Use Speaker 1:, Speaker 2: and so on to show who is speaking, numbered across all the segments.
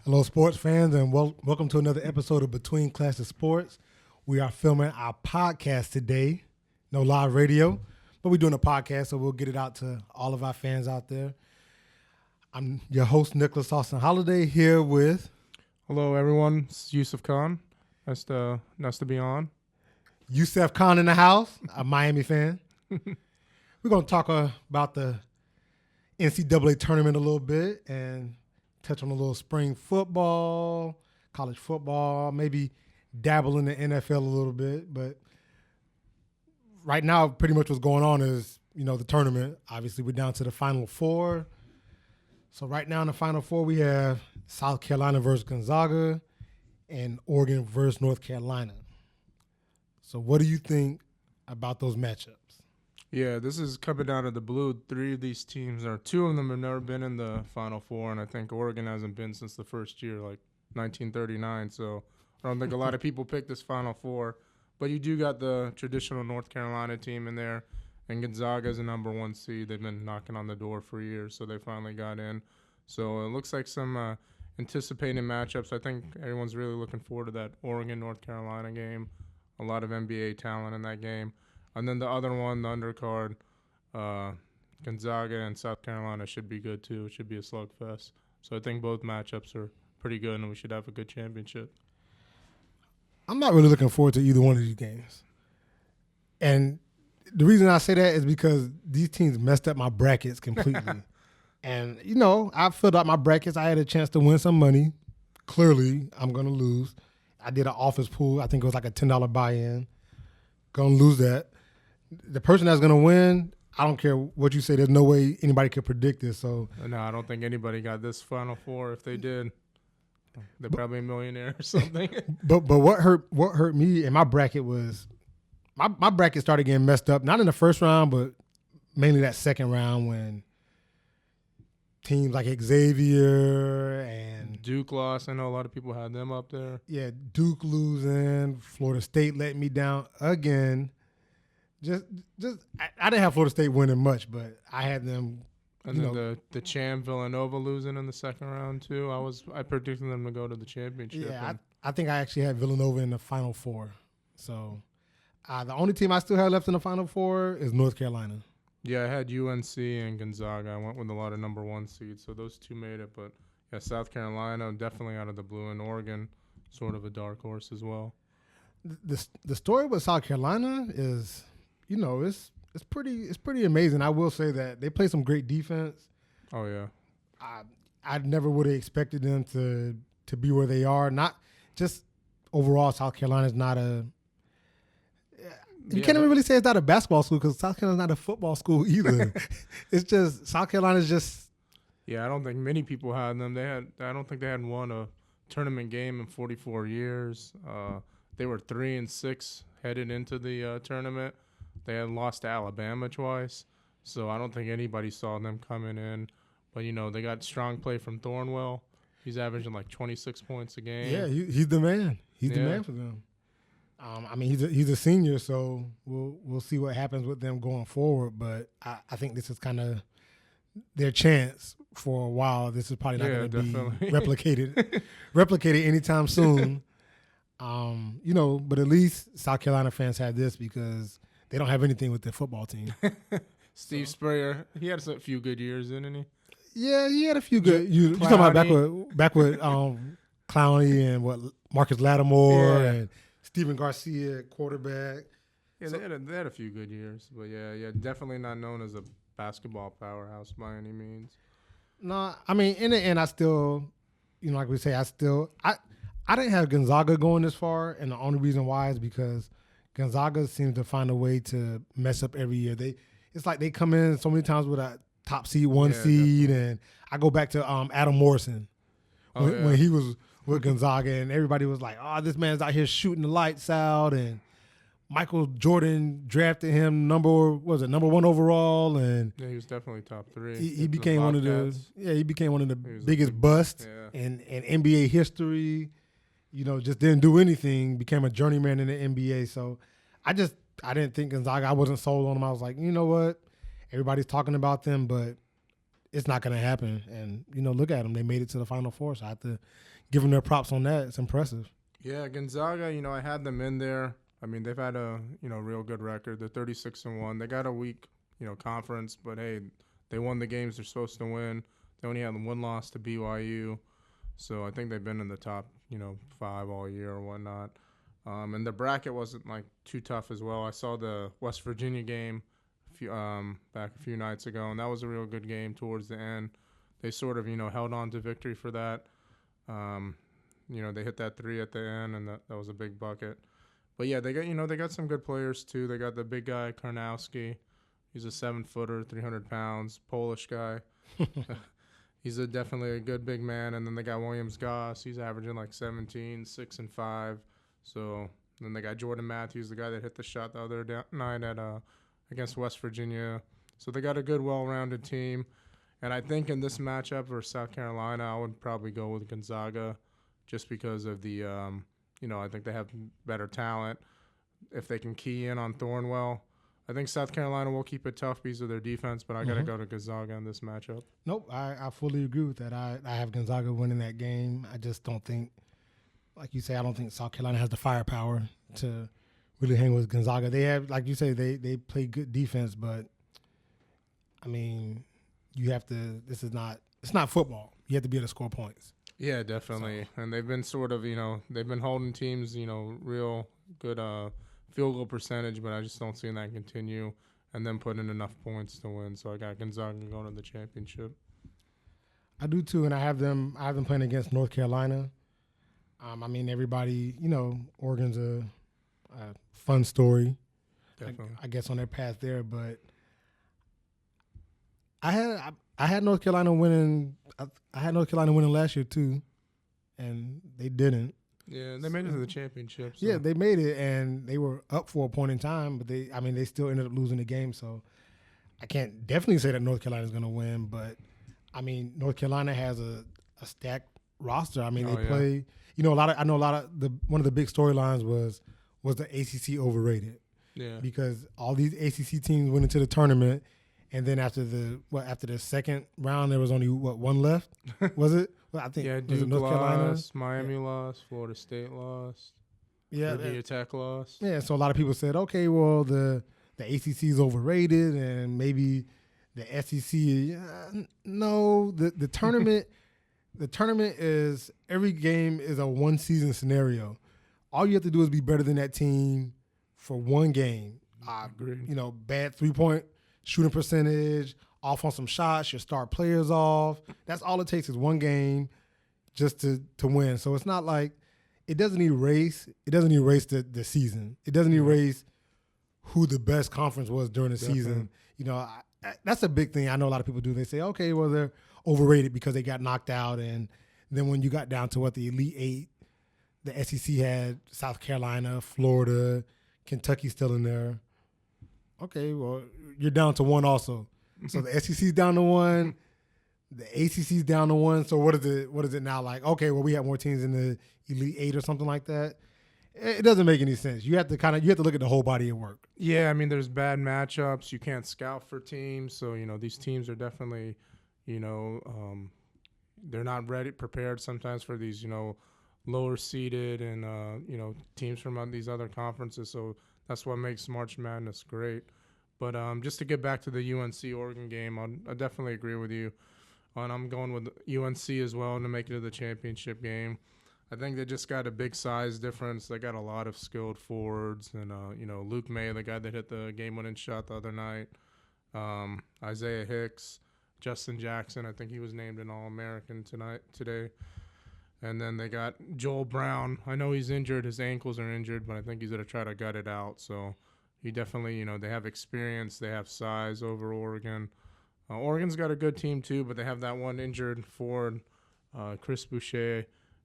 Speaker 1: Hello, sports fans, and welcome to another episode of Between Classes Sports. We are filming our podcast today. No live radio, but we're doing a podcast, so we'll get it out to all of our fans out there. I'm your host, Nicholas Austin Holiday, here with
Speaker 2: Hello, everyone. It's Yusuf Khan. Nice to be on.
Speaker 1: Yusuf Khan in the house, a Miami fan. We're going to talk about the NCAA tournament a little bit and touch on a little spring football, college football, maybe dabble in the NFL a little bit. But right now, pretty much what's going on is, the tournament. Obviously, we're down to the Final Four. So right now in the Final Four, we have South Carolina versus Gonzaga and Oregon versus North Carolina. So what do you think about those matchups?
Speaker 2: Yeah, this is coming down to the blue. Three of these teams, or two of them, have never been in the Final Four, and I think Oregon hasn't been since the first year, like 1939. So I don't think a lot of people picked this Final Four. But you do got the traditional North Carolina team in there, and Gonzaga is a number one seed. They've been knocking on the door for years, so they finally got in. So it looks like some anticipated matchups. I think everyone's really looking forward to that Oregon-North Carolina game. A lot of NBA talent in that game. And then the other one, the undercard, Gonzaga and South Carolina should be good too. It should be a slugfest. So I think both matchups are pretty good, and we should have a good championship.
Speaker 1: I'm not really looking forward to either one of these games. And the reason I say that is because these teams messed up my brackets completely. And, I filled out my brackets. I had a chance to win some money. Clearly, I'm going to lose. I did an office pool. I think it was like a $10 buy-in. Going to lose that. The person that's going to win, I don't care what you say. There's no way anybody could predict this. So
Speaker 2: no, I don't think anybody got this Final Four. If they did, they're probably a millionaire or something.
Speaker 1: But what hurt me in my bracket was my bracket started getting messed up. Not in the first round, but mainly that second round when teams like Xavier and
Speaker 2: Duke lost. I know a lot of people had them up there.
Speaker 1: Yeah, Duke losing, Florida State let me down again. I didn't have Florida State winning much, but I had them.
Speaker 2: And then the champ Villanova losing in the second round too. I predicted them to go to the championship.
Speaker 1: Yeah, I think I actually had Villanova in the Final Four. So the only team I still have left in the Final Four is North Carolina.
Speaker 2: Yeah, I had UNC and Gonzaga. I went with a lot of number one seeds, so those two made it. But yeah, South Carolina definitely out of the blue, and Oregon sort of a dark horse as well.
Speaker 1: The story with South Carolina is, it's pretty amazing. I will say that they play some great defense.
Speaker 2: Oh yeah,
Speaker 1: I never would have expected them to be where they are. Not just overall, South Carolina is not a. You can't even really say it's not a basketball school because South Carolina's not a football school either. It's just South Carolina's just.
Speaker 2: Yeah, I don't think many people had them. I don't think they had won a tournament game in 44 years. They were 3-6 headed into the tournament. They had lost to Alabama twice, so I don't think anybody saw them coming in. But they got strong play from Thornwell. He's averaging like 26 points a game.
Speaker 1: Yeah, he's the man. He's the man for them. He's a senior, so we'll see what happens with them going forward. But I think this is kind of their chance for a while. This is probably not going to be replicated anytime soon. But at least South Carolina fans had this because they don't have anything with their football team.
Speaker 2: Steve Spurrier, he had a few good years, didn't he?
Speaker 1: Yeah, he had a few good. You talking about back with Clowney and Marcus Lattimore and Steven Garcia at quarterback.
Speaker 2: Yeah, they had a few good years, but yeah, definitely not known as a basketball powerhouse by any means.
Speaker 1: No, in the end, I still, like we say, I didn't have Gonzaga going this far, and the only reason why is because Gonzaga seems to find a way to mess up every year. It's like they come in so many times with a top seed, one seed, definitely. And I go back to Adam Morrison when he was with Gonzaga, and everybody was like, "Oh, this man's out here shooting the lights out," and Michael Jordan drafted him number one overall, and
Speaker 2: yeah, he was definitely top three.
Speaker 1: He became one of the biggest busts in NBA history. Just didn't do anything. Became a journeyman in the NBA. So I didn't think Gonzaga. I wasn't sold on him. I was like, you know what? Everybody's talking about them, but it's not going to happen. And, look at them. They made it to the Final Four, so I have to give them their props on that. It's impressive.
Speaker 2: Yeah, Gonzaga, I had them in there. I mean, they've had a, real good record. They're 36-1. They got a weak, conference, but hey, they won the games they're supposed to win. They only had one loss to BYU. So I think they've been in the top, 5 all year or whatnot. And the bracket wasn't like too tough as well. I saw the West Virginia game back a few nights ago, and that was a real good game towards the end. They sort of, held on to victory for that. They hit that 3 at the end, and that was a big bucket. But yeah, they got some good players too. They got the big guy Karnowski. He's a 7-footer, 300 pounds, Polish guy. He's definitely a good big man. And then they got Williams Goss. He's averaging like 17, 6 and 5. So then they got Jordan Matthews, the guy that hit the shot the other night against West Virginia. So they got a good, well-rounded team. And I think in this matchup versus South Carolina, I would probably go with Gonzaga just because of the, I think they have better talent. If they can key in on Thornwell, I think South Carolina will keep it tough because of their defense, but I got to go to Gonzaga in this matchup.
Speaker 1: Nope, I fully agree with that. I have Gonzaga winning that game. I just don't think, like you say, I don't think South Carolina has the firepower to really hang with Gonzaga. They have, like you say, they play good defense, but, I mean, you have to – it's not football. You have to be able to score points.
Speaker 2: Yeah, definitely. So. And they've been sort of, they've been holding teams, real good field goal percentage, but I just don't see that continue and then put in enough points to win. So I got Gonzaga going to the championship.
Speaker 1: I do too, and I have them playing against North Carolina. I mean, everybody, Oregon's a fun story.
Speaker 2: Definitely.
Speaker 1: I guess on their path there, but I had North Carolina winning. I had North Carolina winning last year too, and they didn't.
Speaker 2: Yeah, they made it to the championship. So.
Speaker 1: Yeah, they made it, and they were up for a point in time, but they still ended up losing the game. So I can't definitely say that North Carolina is going to win, but I mean, North Carolina has a stacked roster. I mean, they play. One of the big storylines was the ACC overrated?
Speaker 2: Yeah.
Speaker 1: Because all these ACC teams went into the tournament, and then after the second round, there was only one left. Was it? Well, I think
Speaker 2: Duke
Speaker 1: North Carolina
Speaker 2: lost, Miami lost, Florida State lost, Virginia Tech lost.
Speaker 1: Yeah, so a lot of people said, okay, well the ACC is overrated, and maybe the SEC. No, the tournament. The tournament is every game is a one-season scenario. All you have to do is be better than that team for one game.
Speaker 2: Agreed.
Speaker 1: Bad three-point shooting percentage, off on some shots, your star players off. That's all it takes is one game just to win. So it's not like it doesn't erase the season. It doesn't erase who the best conference was during the season. That's a big thing. I know a lot of people do. They say, okay, well, they're overrated because they got knocked out. And then when you got down to the Elite Eight, the SEC had South Carolina, Florida, Kentucky still in there. Okay, well, you're down to one also. So the SEC's down to one, the ACC's down to one. So what is it now like? Okay, well, we have more teams in the Elite Eight or something like that. It doesn't make any sense. You have to look at the whole body of work.
Speaker 2: Yeah, I mean, there's bad matchups. You can't scout for teams. So, these teams are definitely, they're not prepared sometimes for these, lower seeded and, teams from these other conferences. So that's what makes March Madness great. But just to get back to the UNC-Oregon game, I definitely agree with you. And I'm going with UNC as well to make it to the championship game. I think they just got a big size difference. They got a lot of skilled forwards. And, Luke May, the guy that hit the game-winning shot the other night, Isaiah Hicks, Justin Jackson. I think he was named an All-American today. And then they got Joel Brown. I know he's injured. His ankles are injured, but I think he's going to try to gut it out. So he definitely, they have experience. They have size over Oregon. Oregon's got a good team too, but they have that one injured forward, Chris Boucher,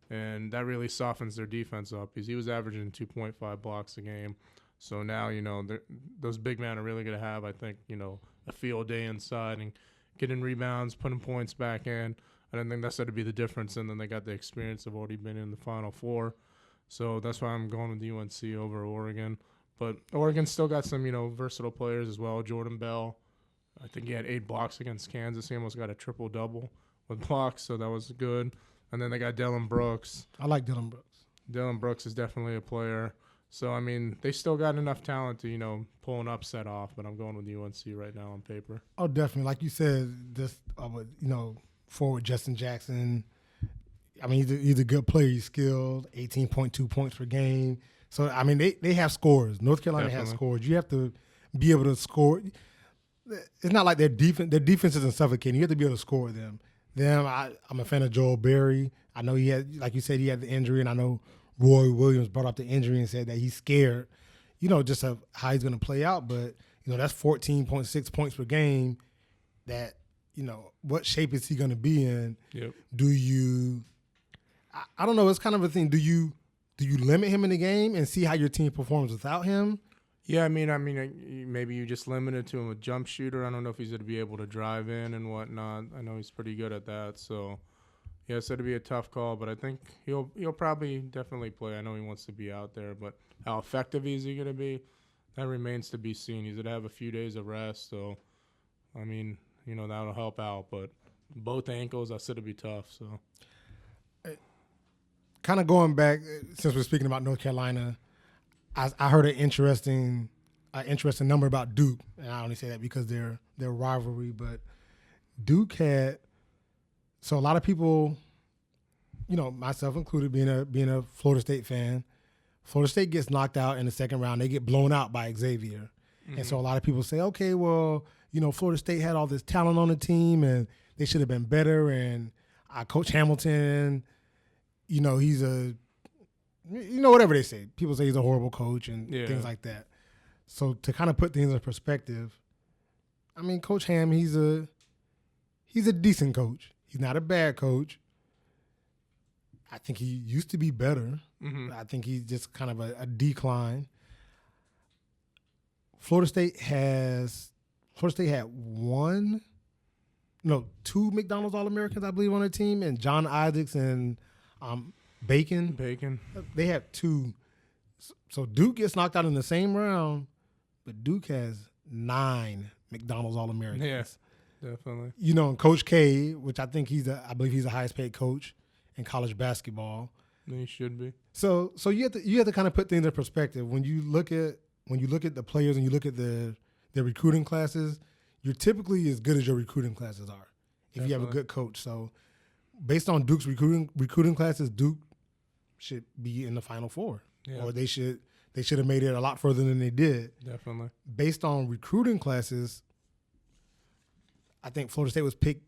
Speaker 2: and that really softens their defense up because he was averaging 2.5 blocks a game. So now, those big men are really going to have, I think, a field day inside and getting rebounds, putting points back in. I don't think that's going to be the difference. And then they got the experience of already been in the Final Four. So that's why I'm going with UNC over Oregon. But Oregon still got some, versatile players as well. Jordan Bell, I think he had 8 blocks against Kansas. He almost got a triple-double with blocks, so that was good. And then they got Dylan Brooks.
Speaker 1: I like Dylan Brooks.
Speaker 2: Dylan Brooks is definitely a player. So, I mean, they still got enough talent to, pull an upset off, but I'm going with UNC right now on paper.
Speaker 1: Oh, definitely. Like you said, this, forward Justin Jackson. I mean, he's a good player. He's skilled, 18.2 points per game. So, I mean, they have scores. North Carolina has scores. You have to be able to score. It's not like their defense isn't suffocating. You have to be able to score them. I'm a fan of Joel Berry. I know he had, like you said, he had the injury, and I know Roy Williams brought up the injury and said that he's scared, just of how he's going to play out. But, that's 14.6 points per game that, what shape is he going to be in?
Speaker 2: Yep.
Speaker 1: I don't know. It's kind of a thing. Do you limit him in the game and see how your team performs without him?
Speaker 2: Yeah, I mean, maybe you just limit it to him a jump shooter. I don't know if he's going to be able to drive in and whatnot. I know he's pretty good at that. So, yeah, it's going to be a tough call, but I think he'll probably definitely play. I know he wants to be out there, but how effective is he going to be? That remains to be seen. He's going to have a few days of rest. So, I mean, that'll help out. But both ankles, that's going to be tough. So,
Speaker 1: kind of going back, since we're speaking about North Carolina, I heard an interesting number about Duke, and I only say that because their rivalry. But Duke had, so a lot of people, myself included, being a Florida State fan, Florida State gets knocked out in the second round. They get blown out by Xavier, and so a lot of people say, okay, well, Florida State had all this talent on the team, and they should have been better. And Coach Hamilton, he's a whatever they say. People say he's a horrible coach and things like that. So to kind of put things in perspective, I mean, Coach Ham, he's a decent coach. He's not a bad coach. I think he used to be better. Mm-hmm. I think he's just kind of a decline. Florida State had two McDonald's All-Americans, I believe, on their team, and John Isaacs and Bacon. They have 2. So Duke gets knocked out in the same round, but Duke has 9 McDonald's All-Americans.
Speaker 2: Yeah, definitely.
Speaker 1: And Coach K, which I believe he's the highest paid coach in college basketball.
Speaker 2: He should be.
Speaker 1: So you have to kind of put things in perspective. When you look at the players and you look at their recruiting classes, you're typically as good as your recruiting classes are if you have a good coach. So based on Duke's recruiting classes, Duke should be in the Final Four, or they should have made it a lot further than they did.
Speaker 2: Definitely. Based
Speaker 1: on recruiting classes, I think Florida State was picked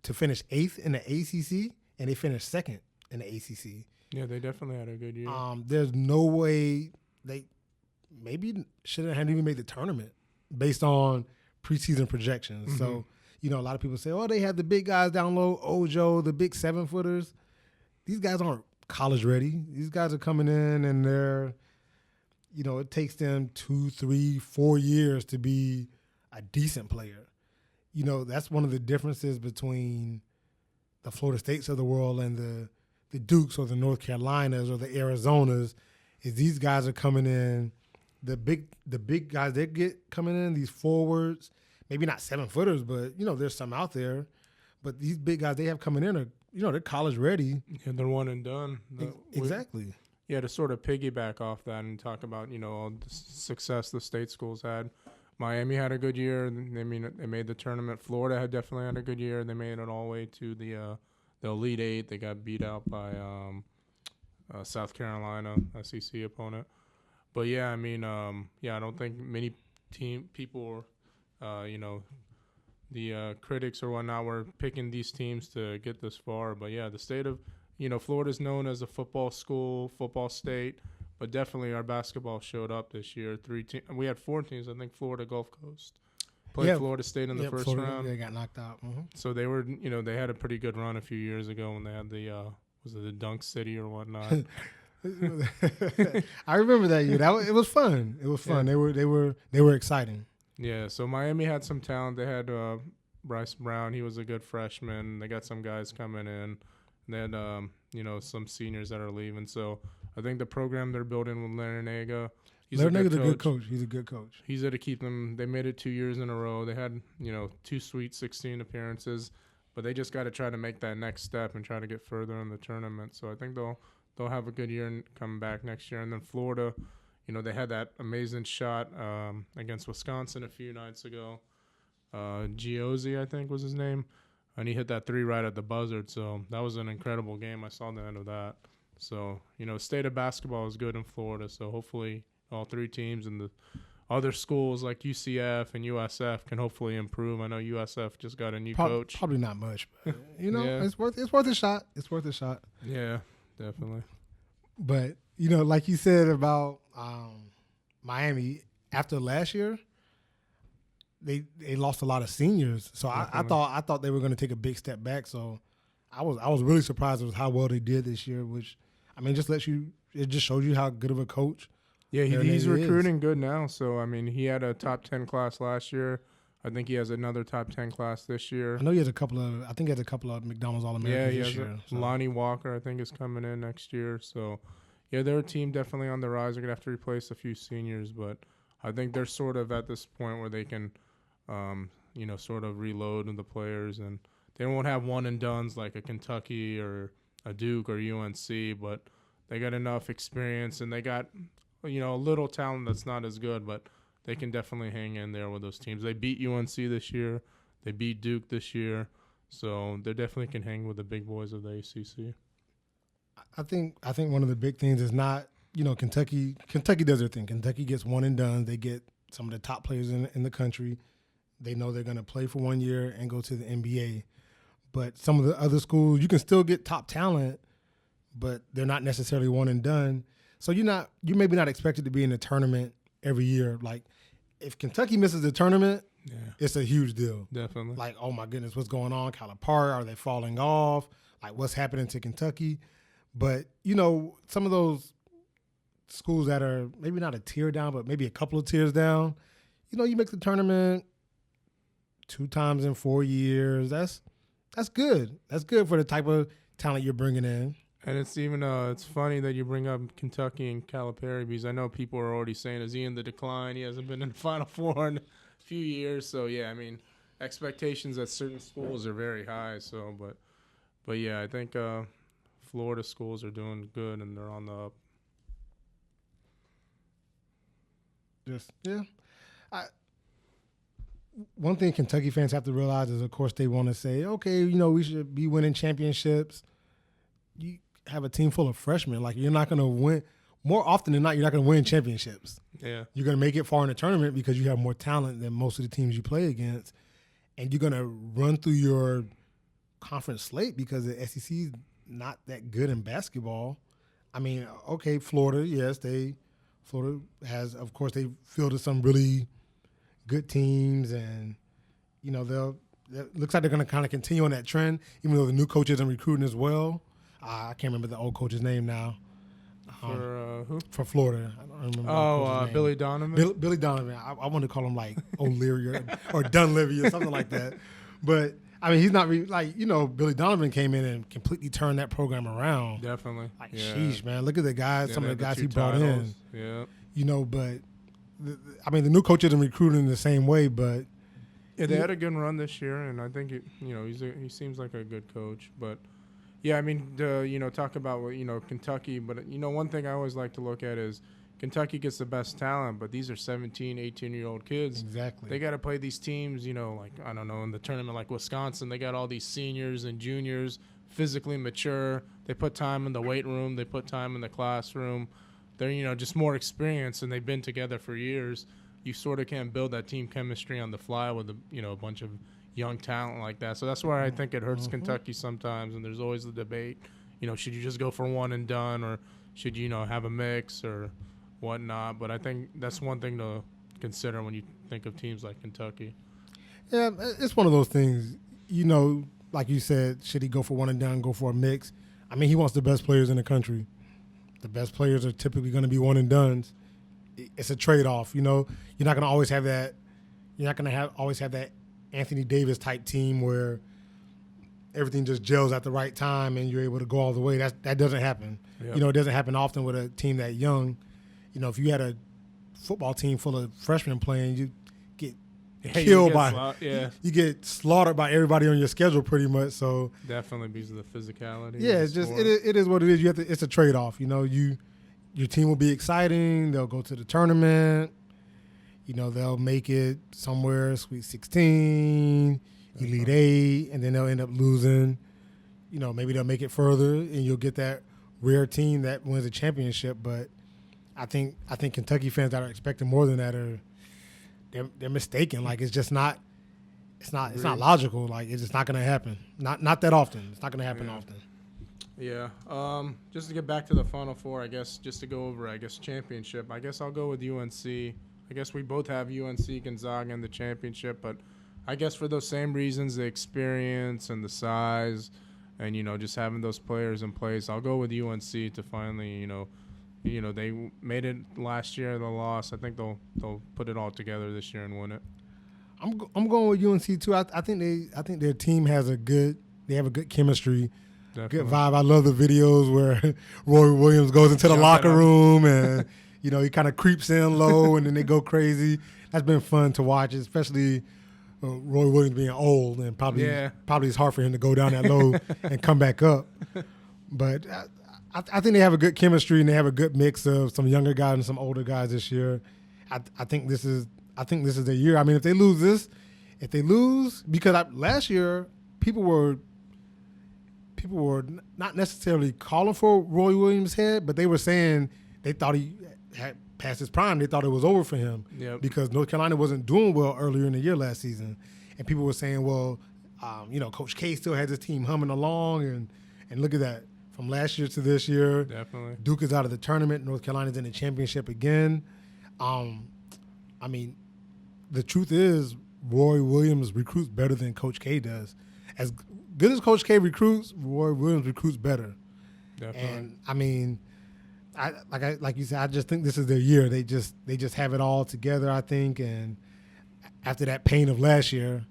Speaker 1: to finish 8th in the ACC, and they finished 2nd in the ACC.
Speaker 2: Yeah, they definitely had a good year.
Speaker 1: There's no way they maybe shouldn't have even made the tournament based on preseason projections. Mm-hmm. So, a lot of people say, oh, they have the big guys down low, Ojo, the big 7-footers. These guys aren't college ready. These guys are coming in and they're, it takes them 2, 3, 4 years to be a decent player. That's one of the differences between the Florida States of the world and the Dukes or the North Carolinas or the Arizonas, is these guys are coming in, the big guys they get coming in, these forwards, maybe not 7-footers, but, there's some out there. But these big guys they have coming in are, they're college ready.
Speaker 2: Yeah, they're one and done.
Speaker 1: Exactly.
Speaker 2: To sort of piggyback off that and talk about, all the success the state schools had. Miami had a good year. They made the tournament. Florida had definitely had a good year. They made it all the way to the Elite Eight. They got beat out by South Carolina, SEC opponent. But I don't think many people, the critics or whatnot were picking these teams to get this far. But the state of, Florida's known as a football school, football state. But definitely our basketball showed up this year. We had 4 teams. I think Florida Gulf Coast played Florida State in the first round.
Speaker 1: They got knocked out. Mm-hmm.
Speaker 2: So they were, they had a pretty good run a few years ago when they had was it the Dunk City or whatnot?
Speaker 1: I remember that year. It was fun. It was fun. Yeah. They were exciting.
Speaker 2: Yeah. So Miami had some talent. They had Bryce Brown. He was a good freshman. They got some guys coming in. They had some seniors that are leaving. So I think the program they're building with Larinaga,
Speaker 1: Larry Nugget's a good coach. He's a good coach.
Speaker 2: He's there to keep them. They made it 2 years in a row. They had 2 Sweet 16 appearances, but they just got to try to make that next step and try to get further in the tournament. So I think they'll have a good year and come back next year. And then Florida, they had that amazing shot against Wisconsin a few nights ago. Giozzi, I think was his name, and he hit that 3 right at the buzzard. So that was an incredible game. I saw the end of that. So, state of basketball is good in Florida. So hopefully all 3 teams and the other schools like UCF and USF can hopefully improve. I know USF just got a new coach.
Speaker 1: Probably not much, but
Speaker 2: Yeah.
Speaker 1: it's worth a shot. It's worth a shot.
Speaker 2: Yeah, definitely.
Speaker 1: But like you said about Miami, after last year, they lost a lot of seniors. So I thought they were going to take a big step back. So I was really surprised with how well they did this year, which it just shows you how good of a coach.
Speaker 2: Yeah, he's recruiting good now. So he had a top 10 class last year. I think he has another top 10 class this year.
Speaker 1: I know he has a couple of McDonald's All-Americans this year.
Speaker 2: So. Lonnie Walker, I think, is coming in next year. So, yeah, they're a team definitely on the rise. They're going to have to replace a few seniors, but I think they're sort of at this point where they can, sort of reload the players. And they won't have one-and-dones like a Kentucky or a Duke or UNC, but they got enough experience and they got, a little talent that's not as good, but they can definitely hang in there with those teams. They beat UNC this year. They beat Duke this year. So they definitely can hang with the big boys of the ACC.
Speaker 1: I think one of the big things is not, Kentucky does their thing. Kentucky gets one and done. They get some of the top players in the country. They know they're going to play for 1 year and go to the NBA. But some of the other schools, you can still get top talent, but they're not necessarily one and done. So you maybe not expected to be in the tournament every year. Like if Kentucky misses the tournament, it's a huge deal.
Speaker 2: Definitely.
Speaker 1: Like, oh my goodness, what's going on? Calipari, are they falling off? Like what's happening to Kentucky? But, some of those schools that are maybe not a tier down, but maybe a couple of tiers down, you make the tournament 2 times in 4 years. That's good. That's good for the type of talent you're bringing in.
Speaker 2: And it's even it's funny that you bring up Kentucky and Calipari because I know people are already saying, is he in the decline? He hasn't been in the Final Four in a few years. So, yeah, expectations at certain schools are very high. So, but yeah, I think Florida schools are doing good and they're on the up.
Speaker 1: One thing Kentucky fans have to realize is, of course, they want to say, okay, we should be winning championships. You have a team full of freshmen. Like, you're not going to win. More often than not, you're not going to win championships.
Speaker 2: Yeah.
Speaker 1: You're going to make it far in the tournament because you have more talent than most of the teams you play against. And you're going to run through your conference slate because the SEC is not that good in basketball. Okay, Florida, yes, Florida has, of course, they fielded some really good teams, and it looks like they're going to kind of continue on that trend, even though the new coach isn't recruiting as well. I can't remember the old coach's name now.
Speaker 2: For who?
Speaker 1: For Florida. I don't remember.
Speaker 2: Billy Donovan?
Speaker 1: Billy Donovan. I want to call him like O'Leary or Dunleavy or something like that. But, he's not Billy Donovan came in and completely turned that program around.
Speaker 2: Definitely.
Speaker 1: Sheesh, man. Look at the guys, some of the guys he brought
Speaker 2: titles.
Speaker 1: in.
Speaker 2: Yeah.
Speaker 1: But, the new coach isn't recruiting the same way, but.
Speaker 2: Yeah, they had a good run this year, and I think, he seems like a good coach. But, yeah, talk about, Kentucky. But, one thing I always like to look at is Kentucky gets the best talent, but these are 17, 18-year-old kids.
Speaker 1: Exactly.
Speaker 2: They got to play these teams, in the tournament like Wisconsin. They got all these seniors and juniors, physically mature. They put time in the weight room. They put time in the classroom. They're, just more experienced, and they've been together for years. You sort of can't build that team chemistry on the fly with, a bunch of young talent like that. So that's why I think it hurts Kentucky sometimes, and there's always the debate, should you just go for one and done, or should you, have a mix or whatnot. But I think that's one thing to consider when you think of teams like Kentucky.
Speaker 1: Yeah, it's one of those things, like you said, should he go for one and done, go for a mix? He wants the best players in the country. The best players are typically going to be one and dones. It's a trade-off, You're not going to always have that. You're not going to always have that Anthony Davis type team where everything just gels at the right time and you're able to go all the way. That doesn't happen. Yep. It doesn't happen often with a team that young. If you had a football team full of freshmen playing, you get
Speaker 2: Yeah,
Speaker 1: killed you get slaughtered by everybody on your schedule pretty much. So
Speaker 2: definitely because of the physicality.
Speaker 1: yeah, it's just it is what it is. It's a trade off. Your team will be exciting. They'll go to the tournament. They'll make it somewhere Sweet 16, Elite 8, and then they'll end up losing. Maybe they'll make it further, and you'll get that rare team that wins a championship. But I think Kentucky fans that are expecting more than that they're mistaken. Like it's just not. It's not logical. Like it's just not going to happen. Not that often. It's not going to happen often.
Speaker 2: Yeah. Just to get back to the Final Four, I guess, just to go over, championship. I guess I'll go with UNC. I guess we both have UNC, Gonzaga in the championship, but I guess for those same reasons, the experience and the size and, just having those players in place, I'll go with UNC to finally, they made it last year, they lost. I think they'll put it all together this year and win it.
Speaker 1: I'm going with UNC too. I think their team has a good chemistry. Definitely. Good vibe. I love the videos where Roy Williams goes into the locker room and he kind of creeps in low and then they go crazy. That's been fun to watch, especially Roy Williams being old and probably it's hard for him to go down that low and come back up. But I think they have a good chemistry and they have a good mix of some younger guys and some older guys this year. I think this is their year. I mean, if they lose because last year people were not necessarily calling for Roy Williams' head, but they were saying they thought he had passed his prime. They thought it was over for him because North Carolina wasn't doing well earlier in the year last season. And people were saying, well, Coach K still has his team humming along. And look at that. From last year to this year,
Speaker 2: definitely.
Speaker 1: Duke is out of the tournament. North Carolina's in the championship again. I mean, the truth is Roy Williams recruits better than Coach K does. As good as Coach K recruits, Roy Williams recruits better.
Speaker 2: Definitely.
Speaker 1: And I mean, like you said, I just think this is their year. They just have it all together, I think. And after that pain of last year,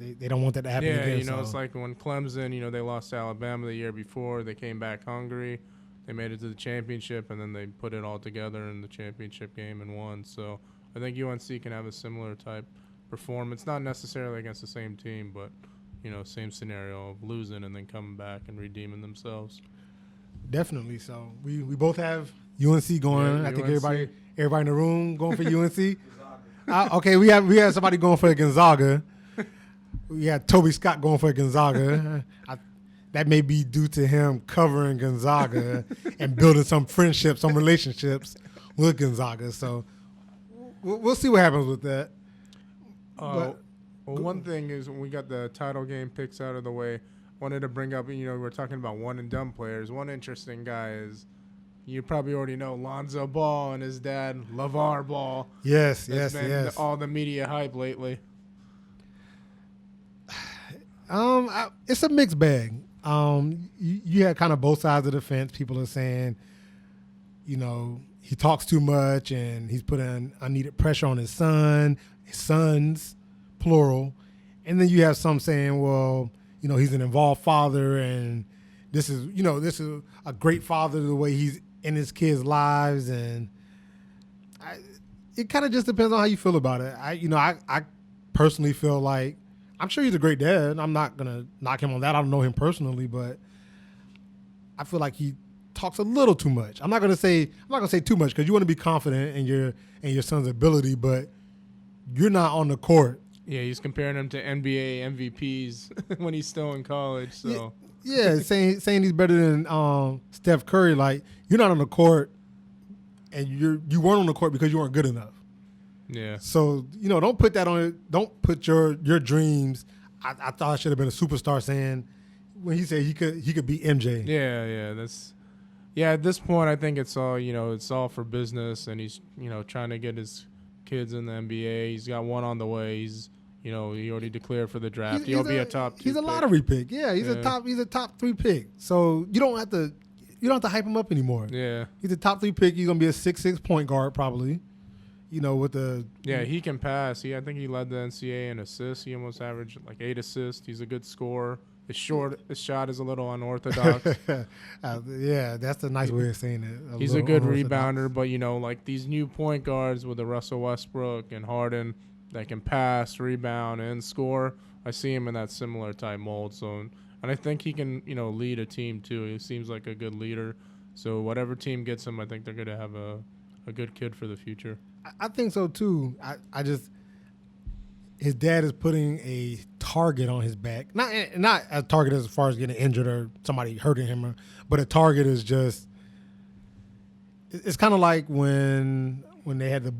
Speaker 1: they don't want that to happen again.
Speaker 2: Yeah, it's like when Clemson, they lost to Alabama the year before. They came back hungry. They made it to the championship, and then they put it all together in the championship game and won. So I think UNC can have a similar type performance, not necessarily against the same team, but same scenario of losing and then coming back and redeeming themselves.
Speaker 1: Definitely. So we both have UNC going. I think everybody in the room going for UNC. Okay, we have somebody going for Gonzaga. We had Toby Scott going for Gonzaga. That may be due to him covering Gonzaga and building some friendships, some relationships with Gonzaga. So we'll see what happens with that.
Speaker 2: One thing is when we got the title game picks out of the way, wanted to bring up, we're talking about one and done players. One interesting guy is, you probably already know, Lonzo Ball and his dad, LeVar Ball.
Speaker 1: Yes.
Speaker 2: All the media hype lately.
Speaker 1: It's a mixed bag. You had kind of both sides of the fence. People are saying, he talks too much and he's putting unneeded pressure on his sons, plural. And then you have some saying, well, he's an involved father and this is a great father the way he's in his kids' lives. And it kind of just depends on how you feel about it. I personally feel like, I'm sure he's a great dad. I'm not going to knock him on that. I don't know him personally, but I feel like he talks a little too much. I'm not going to say too much because you want to be confident in your son's ability, but you're not on the court.
Speaker 2: Yeah, he's comparing him to NBA MVPs when he's still in college. So
Speaker 1: yeah, saying he's better than Steph Curry. Like, you're not on the court, and you weren't on the court because you weren't good enough.
Speaker 2: Yeah.
Speaker 1: So don't put that on. Don't put your dreams. I thought I should have been a superstar. Saying when he said he could beat MJ.
Speaker 2: Yeah. At this point, I think it's all it's all for business, and he's trying to get his kids in the NBA. He's got one on the way. He's he already declared for the draft. He'll be a top 2
Speaker 1: He's a
Speaker 2: pick.
Speaker 1: lottery pick. Yeah, he's a top 3 pick. So you don't have to hype him up anymore.
Speaker 2: Yeah.
Speaker 1: He's a top 3 pick. He's gonna be a 6'6" point guard probably. With the
Speaker 2: he can pass. I think he led the NCAA in assists. He almost averaged like 8 assists. He's a good scorer. His shot is a little unorthodox.
Speaker 1: Yeah, that's a nice way of saying it.
Speaker 2: He's a
Speaker 1: little
Speaker 2: good
Speaker 1: unorthodox.
Speaker 2: rebounder, but like these new point guards with the Russell Westbrook and Harden that can pass, rebound, and score. I see him in that similar type mold. So, and I think he can, lead a team too. He seems like a good leader. So whatever team gets him, I think they're gonna have a good kid for the future.
Speaker 1: I think so too. I just his dad is putting a target on his back. Not a target as far as getting injured or somebody hurting him, but a target is just. It's kind of like when they had the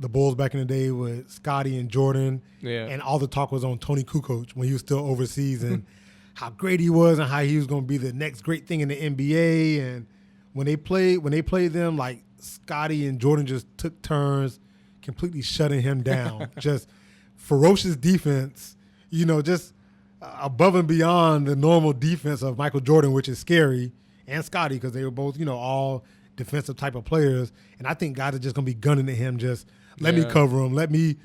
Speaker 1: Bulls back in the day with Scottie and Jordan, and all the talk was on Tony Kukoc when he was still overseas and how great he was and how he was going to be the next great thing in the NBA. And when they played them, like Scottie and Jordan just took turns, completely shutting him down. Just ferocious defense, just above and beyond the normal defense of Michael Jordan, which is scary, and Scottie because they were both, all defensive type of players. And I think guys are just going to be gunning at him. Just let me cover him. Let me,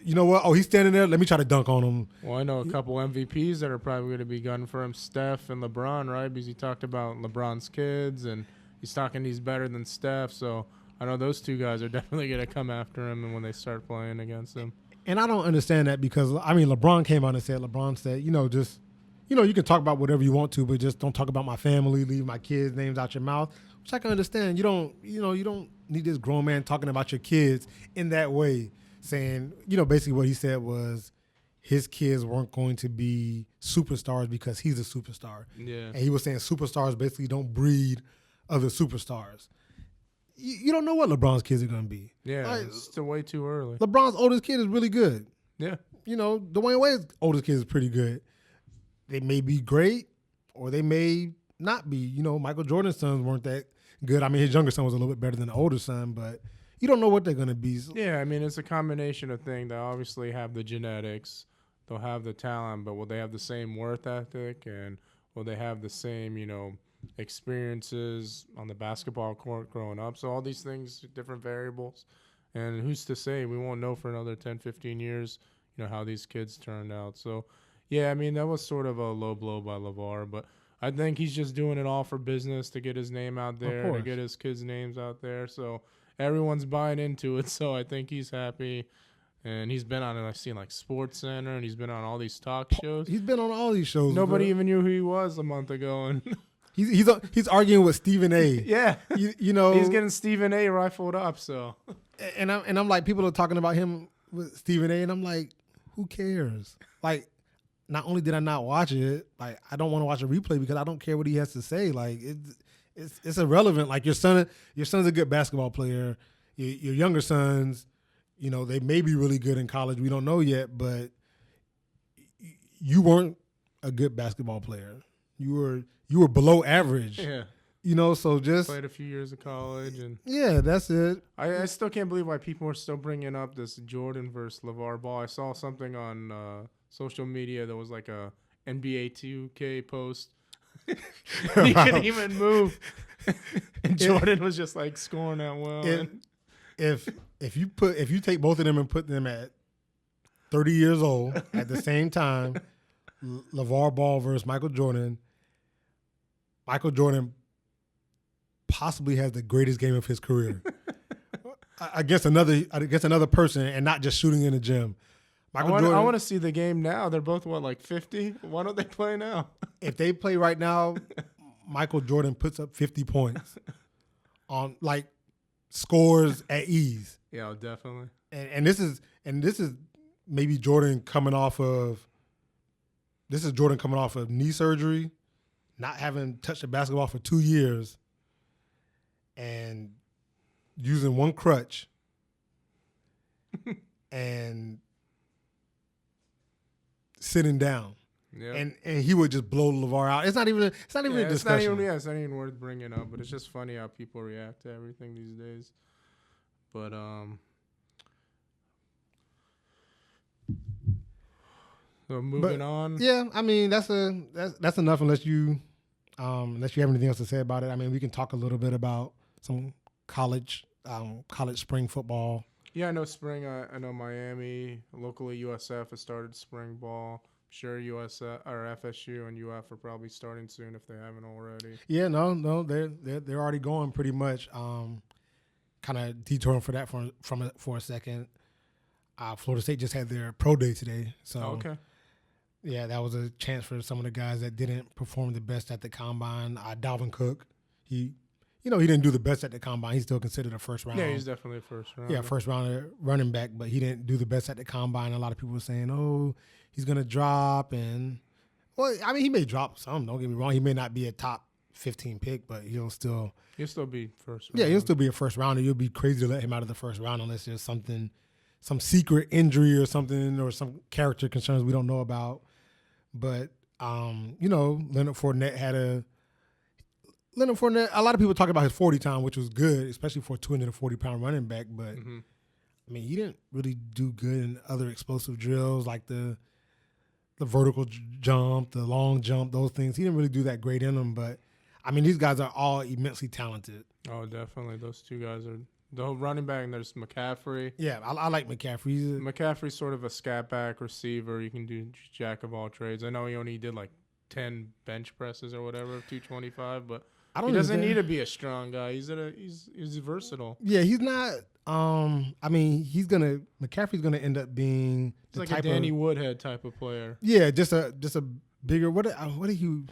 Speaker 1: you know what? Oh, he's standing there. Let me try to dunk on him.
Speaker 2: Well, I know a couple MVPs that are probably going to be gunning for him. Steph and LeBron, right? Because he talked about LeBron's kids and he's talking he's better than Steph. So I know those two guys are definitely going to come after him and when they start playing against him.
Speaker 1: And I don't understand that because, LeBron came out and said, you can talk about whatever you want to, but just don't talk about my family, leave my kids' names out your mouth, which I can understand. You don't need this grown man talking about your kids in that way, saying, basically what he said was his kids weren't going to be superstars because he's a superstar.
Speaker 2: Yeah.
Speaker 1: And he was saying superstars basically don't breed other superstars. You don't know what LeBron's kids are going to be.
Speaker 2: Yeah, it's still way too early.
Speaker 1: LeBron's oldest kid is really good.
Speaker 2: Yeah.
Speaker 1: Dwayne Wade's oldest kid is pretty good. They may be great or they may not be. Michael Jordan's sons weren't that good. His younger son was a little bit better than the older son, but you don't know what they're going to be. So.
Speaker 2: Yeah, it's a combination of things. They obviously have the genetics. They'll have the talent, but will they have the same work ethic and will they have the same, experiences on the basketball court growing up? So all these things, different variables. And who's to say? We won't know for another 10, 15 years, how these kids turned out. So, yeah, that was sort of a low blow by LeVar, but I think he's just doing it all for business to get his name out there, to get his kids' names out there. So everyone's buying into it. So I think he's happy. And he's been on it. I've seen like Sports Center, and he's been on all these talk shows.
Speaker 1: He's been on all these shows.
Speaker 2: Nobody even knew who he was a month ago, and
Speaker 1: he's arguing with Stephen A.
Speaker 2: Yeah, he's getting Stephen A. rifled up. So,
Speaker 1: and I'm like, people are talking about him with Stephen A. and I'm like, who cares? Like, not only did I not watch it, like I don't want to watch a replay because I don't care what he has to say. Like it's irrelevant. Like your son's a good basketball player. Your younger sons, they may be really good in college. We don't know yet, but you weren't a good basketball player. You were below average.
Speaker 2: Yeah.
Speaker 1: So just
Speaker 2: played a few years of college and
Speaker 1: yeah, that's it.
Speaker 2: I still can't believe why people are still bringing up this Jordan versus LeVar Ball. I saw something on social media that was like a NBA 2K post. He couldn't even move, and Jordan was just like scoring that well.
Speaker 1: If you take both of them and put them at 30 years old at the same time, LeVar Ball versus Michael Jordan possibly has the greatest game of his career. I guess another person, and not just shooting in the gym.
Speaker 2: I want to see the game now. They're both like 50. Why don't they play now?
Speaker 1: If they play right now, Michael Jordan puts up 50 points on like scores at ease.
Speaker 2: Yeah, definitely.
Speaker 1: And this is maybe Jordan coming off of knee surgery, not having touched a basketball for 2 years, and using one crutch, and sitting down.
Speaker 2: Yeah.
Speaker 1: And he would just blow LeVar out. It's not even a discussion.
Speaker 2: It's not even worth bringing up, but it's just funny how people react to everything these days. But so moving on.
Speaker 1: Yeah, that's enough unless you have anything else to say about it. We can talk a little bit about some college spring football.
Speaker 2: Yeah, I know spring. I know Miami, locally USF has started spring ball. sure US or FSU and UF are probably starting soon if they haven't already.
Speaker 1: Yeah, no, they're already going pretty much. Kind of detouring for that for a second. Florida State just had their pro day today, so
Speaker 2: Okay.
Speaker 1: yeah, that was a chance for some of the guys that didn't perform the best at the combine. Dalvin Cook, he didn't do the best at the combine. He's still considered a first round.
Speaker 2: Yeah, he's definitely a first round.
Speaker 1: Yeah, first round running back, but he didn't do the best at the combine. A lot of people were saying, "Oh, he's gonna drop," and well, I mean, he may drop some. Don't get me wrong; he may not be a top 15 pick, but he'll still
Speaker 2: be first round.
Speaker 1: Yeah, he'll still be a first rounder. You'll be crazy to let him out of the first round unless there's something, some secret injury or something, or some character concerns we don't know about. But Leonard Fournette a lot of people talk about his 40 time, which was good, especially for a 240-pound running back. But I mean, he didn't really do good in other explosive drills like the vertical jump, the long jump, those things. He didn't really do that great in them. But I mean, these guys are all immensely talented.
Speaker 2: Oh, definitely. Those two guys are the whole running back. And there's McCaffrey.
Speaker 1: Yeah, I like McCaffrey.
Speaker 2: McCaffrey's sort of a scat back receiver. You can do jack of all trades. I know he only did like 10 bench presses or whatever of 225, but he doesn't need to be a strong guy. He's versatile.
Speaker 1: Yeah, he's not. I mean, McCaffrey's gonna end up being
Speaker 2: he's like a Danny Woodhead type of player.
Speaker 1: Yeah, just a bigger. What do you?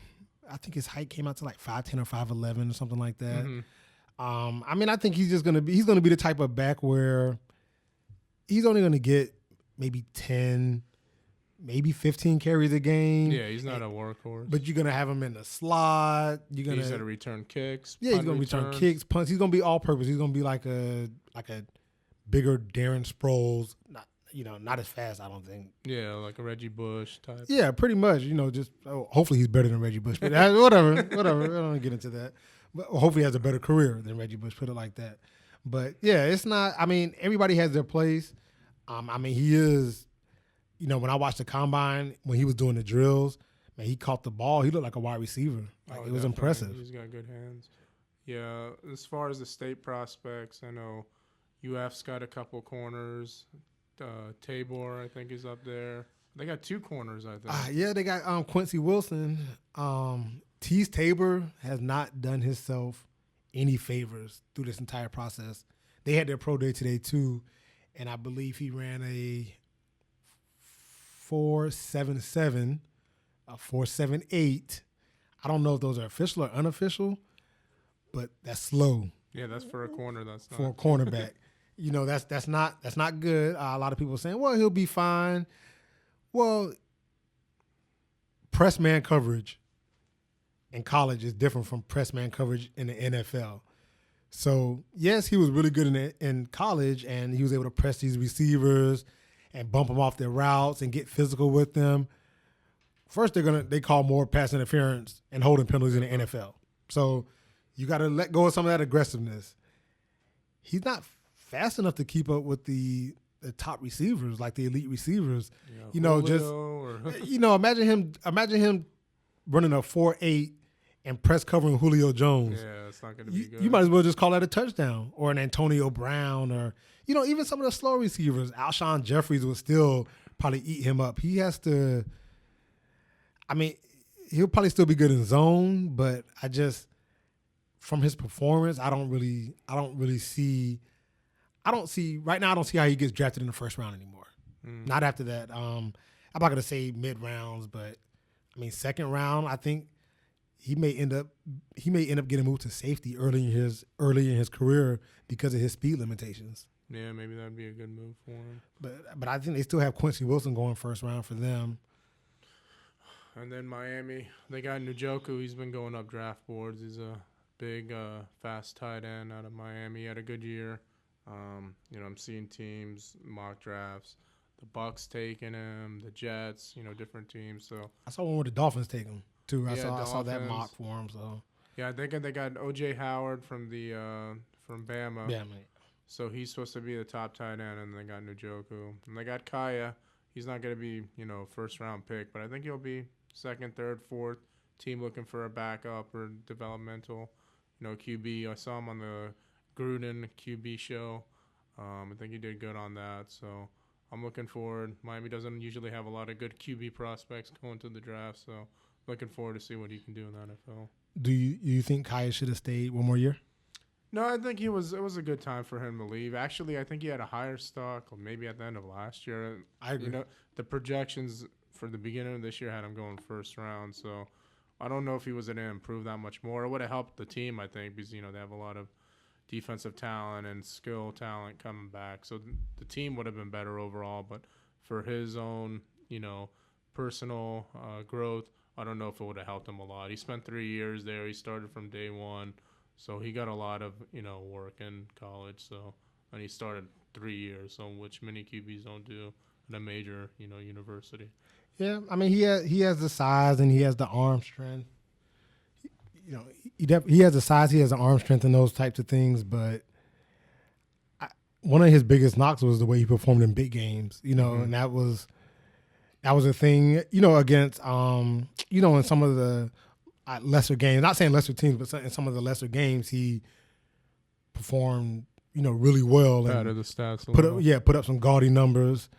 Speaker 1: I think his height came out to like 5'10" or 5'11" or something like that. I mean, I think he's gonna be the type of back where he's only gonna get maybe 10, maybe 15 carries a game.
Speaker 2: Yeah, he's not a workhorse.
Speaker 1: But you're gonna have him in the slot. He's
Speaker 2: gonna return kicks.
Speaker 1: Yeah, he's gonna return kicks, punts. He's gonna be all purpose. He's gonna be like a bigger Darren Sproles. Not as fast, I don't think.
Speaker 2: Yeah, like a Reggie Bush type.
Speaker 1: Yeah, pretty much. Hopefully he's better than Reggie Bush. But whatever. I don't want to get into that. But hopefully he has a better career than Reggie Bush, put it like that. But yeah, it's not. I mean, everybody has their place. I mean, he is. When I watched the combine, when he was doing the drills, man, he caught the ball. He looked like a wide receiver. It was impressive.
Speaker 2: He's got good hands. Yeah, as far as the state prospects, I know UF's got a couple corners. Tabor, I think, is up there. They got two corners, I think.
Speaker 1: Yeah, they got Quincy Wilson. Tease Tabor has not done himself any favors through this entire process. They had their pro day today, too, and I believe he ran a 4.77, a 4.78. I don't know if those are official or unofficial, but that's slow.
Speaker 2: Yeah, that's for a corner. That's not.
Speaker 1: For a cornerback. That's not good. A lot of people are saying, well, he'll be fine. Well, press man coverage in college is different from press man coverage in the NFL. So, yes, he was really good in college, and he was able to press these receivers and bump them off their routes and get physical with them. First, they call more pass interference and holding penalties in the NFL. So, you got to let go of some of that aggressiveness. He's not fast enough to keep up with the top receivers, like the elite receivers. Imagine him running a 4.8 and press covering Julio Jones.
Speaker 2: Yeah, it's not going to be good.
Speaker 1: You might as well just call that a touchdown, or an Antonio Brown, or even some of the slow receivers. Alshon Jeffries would still probably eat him up. He has to. I mean, he'll probably still be good in zone, but from his performance, I don't see right now. I don't see how he gets drafted in the first round anymore. Not after that. I'm not gonna say mid rounds, but I mean second round. I think he may end up getting moved to safety early in his career because of his speed limitations.
Speaker 2: Yeah, maybe that'd be a good move for him.
Speaker 1: But I think they still have Quincy Wilson going first round for them.
Speaker 2: And then Miami, they got Njoku. He's been going up draft boards. He's a big, fast tight end out of Miami. He had a good year. I'm seeing teams, mock drafts, the Bucks taking him, the Jets, different teams. So
Speaker 1: I saw one where the Dolphins take him too. I
Speaker 2: Dolphins.
Speaker 1: saw that mock for him. So
Speaker 2: yeah, I think they got O.J. Howard from Bama.
Speaker 1: Yeah, man.
Speaker 2: So he's supposed to be the top tight end, and they got Njoku, and they got Kaya. He's not going to be first round pick, but I think he'll be second, third, fourth. Team looking for a backup or developmental, QB. I saw him on the Gruden QB show. I think he did good on that. So I'm looking forward. Miami doesn't usually have a lot of good QB prospects going to the draft, so looking forward to see what he can do in the NFL.
Speaker 1: Do you think Kaya should have stayed one more year?
Speaker 2: No, I think it was a good time for him to leave. Actually, I think he had a higher stock, or maybe at the end of last year.
Speaker 1: I agree.
Speaker 2: You know, the projections for the beginning of this year had him going first round, so I don't know if he was going to improve that much more. It would have helped the team, I think, because they have a lot of defensive talent and skill talent coming back, so the team would have been better overall. But for his own, personal growth, I don't know if it would have helped him a lot. He spent 3 years there. He started from day one. So he got a lot of, work in college. So, and he started 3 years, so which many QBs don't do at a major, university.
Speaker 1: Yeah, I mean he has the size and he has the arm strength. He has the size, he has the arm strength and those types of things. But one of his biggest knocks was the way he performed in big games. And that was a thing. Against in some of the lesser games, not saying lesser teams, but in some of the lesser games, he performed, really well.
Speaker 2: Out
Speaker 1: and
Speaker 2: of the stats.
Speaker 1: put up some gaudy numbers.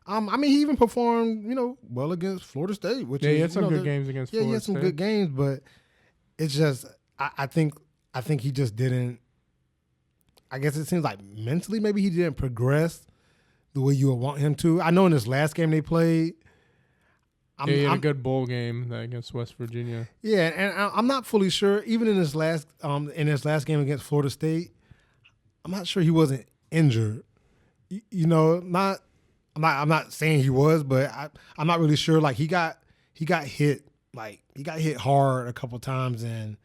Speaker 1: I mean, he even performed, well against Florida State, which
Speaker 2: he had some good games against Florida State.
Speaker 1: Yeah, he had some good games, but it's just, I think he just didn't. I guess it seems like mentally maybe he didn't progress the way you would want him to. I know in this last game they played.
Speaker 2: He had a good bowl game against West Virginia.
Speaker 1: Yeah, and I'm not fully sure. Even in his last game against Florida State, I'm not sure he wasn't injured. I'm not saying he was, but I'm not really sure. Like he got hit, hard a couple times, and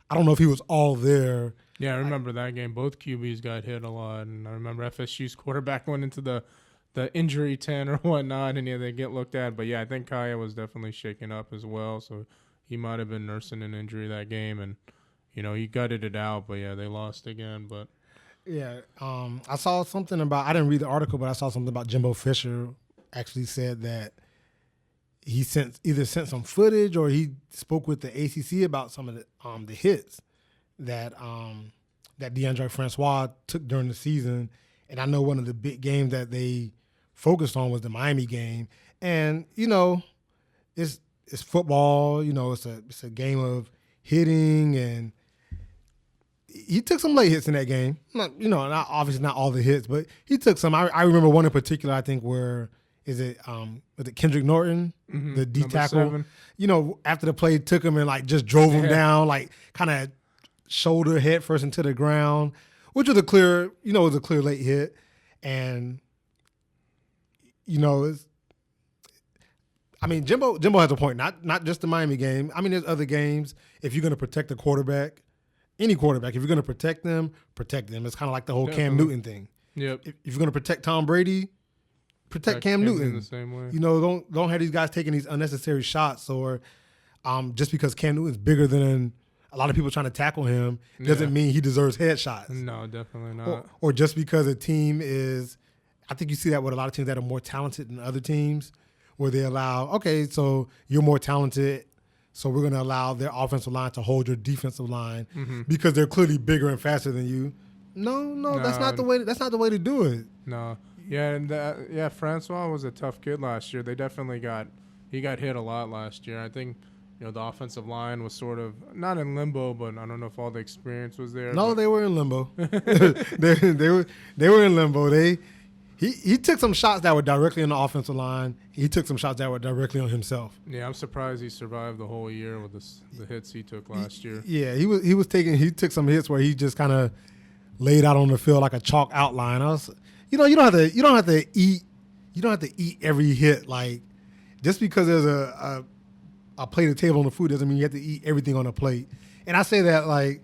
Speaker 1: I don't know if he was all there.
Speaker 2: Yeah, I remember that game. Both QBs got hit a lot, and I remember FSU's quarterback went into the injury tent or whatnot, and they get looked at. But yeah, I think Kaya was definitely shaken up as well, so he might have been nursing an injury that game, and he gutted it out. But yeah, they lost again. But
Speaker 1: yeah, I saw something about. I didn't read the article, but I saw something about Jimbo Fisher actually said that he either sent some footage or he spoke with the ACC about some of the hits that DeAndre Francois took during the season. And I know one of the big games that they focused on was the Miami game. And, it's football, it's a game of hitting, and he took some late hits in that game. Obviously not all the hits, but he took some. I remember one in particular, I think, where was it Kendrick Norton, the D tackle? After the play took him and just drove him down, kind of shoulder head first into the ground, which was a clear late hit. And Jimbo has a point. Not just the Miami game. I mean, there's other games. If you're going to protect the quarterback, any quarterback, if you're going to protect them. It's kind of like the whole Cam Newton thing.
Speaker 2: Yep.
Speaker 1: If you're going to protect Tom Brady, protect Cam Newton.
Speaker 2: The same way.
Speaker 1: Don't have these guys taking these unnecessary shots, or just because Cam Newton's bigger than a lot of people trying to tackle him doesn't mean he deserves headshots.
Speaker 2: No, definitely not.
Speaker 1: Or just because a team is, I think you see that with a lot of teams that are more talented than other teams, where they allow, okay, so you're more talented, so we're going to allow their offensive line to hold your defensive line because they're clearly bigger and faster than you. No, that's not the way. That's not the way to do it.
Speaker 2: No. Yeah, and Francois was a tough kid last year. They definitely got hit a lot last year. I think the offensive line was sort of not in limbo, but I don't know if all the experience was there.
Speaker 1: No, they were in limbo. they were in limbo. He took some shots that were directly on the offensive line. He took some shots that were directly on himself.
Speaker 2: Yeah, I'm surprised he survived the whole year with the hits he took last year.
Speaker 1: Yeah, he took some hits where he just kind of laid out on the field like a chalk outline. You don't have to eat every hit. Like, just because there's a plate of table on the food doesn't mean you have to eat everything on a plate. And I say that, like,